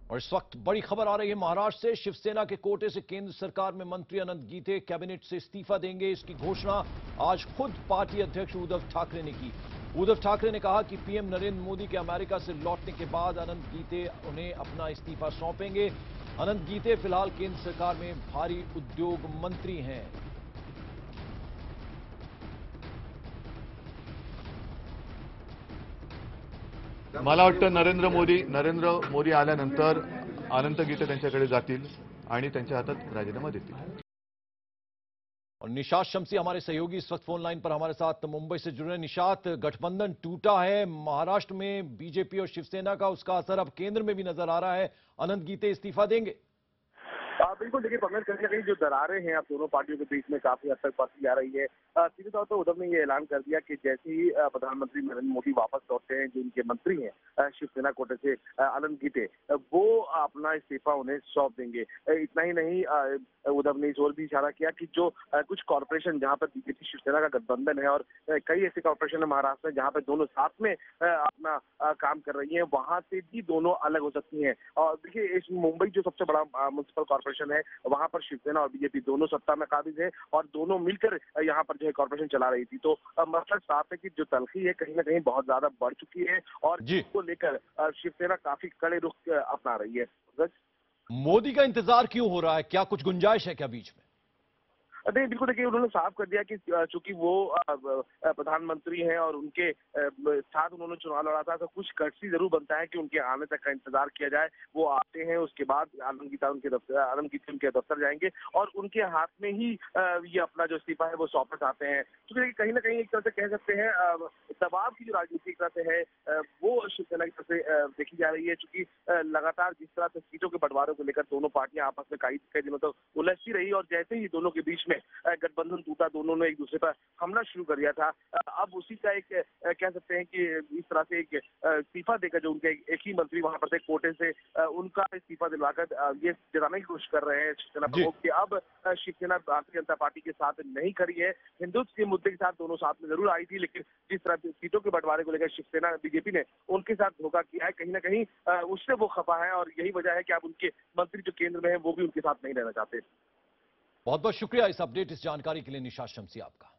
और इस वक्त बड़ी खबर आ रही है महाराष्ट्र से। शिवसेना के कोटे से केंद्र सरकार में मंत्री अनंत गीते कैबिनेट से इस्तीफा देंगे। इसकी घोषणा आज खुद पार्टी अध्यक्ष उद्धव ठाकरे ने की। उद्धव ठाकरे ने कहा कि पीएम नरेंद्र मोदी के अमेरिका से लौटने के बाद अनंत गीते उन्हें अपना इस्तीफा सौंपेंगे। अनंत गीते फिलहाल केंद्र सरकार में भारी उद्योग मंत्री हैं। मला वाटतं नरेंद्र मोदी आल्यानंतर अनंत गीते त्यांच्याकडे जातील आणि त्यांच्या हातात राजीनामा देतील। और निशात शम्सी हमारे सहयोगी इस वक्त फोन लाइन पर हमारे साथ मुंबई से जुड़े। निशात, गठबंधन टूटा है महाराष्ट्र में बीजेपी और शिवसेना का, उसका असर अब केंद्र में भी नजर आ रहा है। अनंत गीते इस्तीफा देंगे? बिल्कुल, देखिए पंकज, कहीं ना कहीं जो दरारें हैं अब दोनों पार्टियों के बीच में काफी हद तक बढ़ती जा रही है। सीधे तौर पर उद्धव ने ये ऐलान कर दिया कि जैसे ही प्रधानमंत्री नरेंद्र मोदी वापस लौटते हैं, जो उनके मंत्री हैं शिवसेना कोटे से अनंत गीते, वो अपना इस्तीफा उन्हें सौंप देंगे। इतना ही नहीं, उद्धव ने इस ओर भी इशारा किया कि जो कुछ कॉर्पोरेशन जहां पर बीजेपी शिवसेना का गठबंधन है और कई ऐसे कॉर्पोरेशन है महाराष्ट्र में जहां पर दोनों साथ में अपना काम कर रही है, वहां से भी दोनों अलग हो सकती हैं। और देखिए, इस मुंबई जो सबसे बड़ा म्युनिसिपल कॉर्पोरेशन है, वहां पर शिवसेना और बीजेपी दोनों सत्ता में काबिज है और दोनों मिलकर यहाँ पर जो है कॉर्पोरेशन चला रही थी। तो मतलब साफ है कि जो तलखी है कहीं ना कहीं बहुत ज्यादा बढ़ चुकी है और इसको लेकर शिवसेना काफी कड़े रुख अपना रही है। मोदी का इंतजार क्यों हो रहा है? क्या कुछ गुंजाइश है क्या बीच में? नहीं, बिल्कुल, देखिए उन्होंने साफ कर दिया कि चूंकि वो प्रधानमंत्री हैं और उनके साथ उन्होंने चुनाव लड़ा था, तो कुछ कर्टसी जरूर बनता है कि उनके आने तक का इंतजार किया जाए। वो आते हैं, उसके बाद अनंत गीते उनके दफ्तर जाएंगे और उनके हाथ में ही ये अपना जो इस्तीफा है वो सौंपे आते हैं। क्योंकि कहीं ना कहीं एक तरह से कह सकते हैं दबाव की जो राजनीति एक तरह से है वो शिवसेना की तरफ से देखी जा रही है। चूंकि लगातार जिस तरह से सीटों के बंटवारे को लेकर दोनों पार्टियां आपस में कई दिनों तक उलझती रही और जैसे ही दोनों के बीच में गठबंधन टूटा, दोनों ने एक दूसरे पर हमला शुरू कर दिया था। अब उसी का एक कह सकते हैं कि इस तरह से एक इस्तीफा देकर जो उनके एक ही मंत्री वहां पर थे कोटे से, उनका इस्तीफा दिलवाकर ये जताने की कोशिश कर रहे हैं शिवसेना प्रमुख कि अब शिवसेना भारतीय जनता पार्टी के साथ नहीं खड़ी है। हिंदुत्व के मुद्दे के साथ दोनों साथ में जरूर आई थी, लेकिन जिस तरह सीटों के बंटवारे को लेकर शिवसेना बीजेपी ने उनके साथ धोखा किया है, कहीं ना कहीं उससे वो खफा है और यही वजह है कि अब उनके मंत्री जो केंद्र में है वो भी उनके साथ नहीं रहना चाहते। बहुत बहुत शुक्रिया इस अपडेट, इस जानकारी के लिए निशात शम्सी आपका।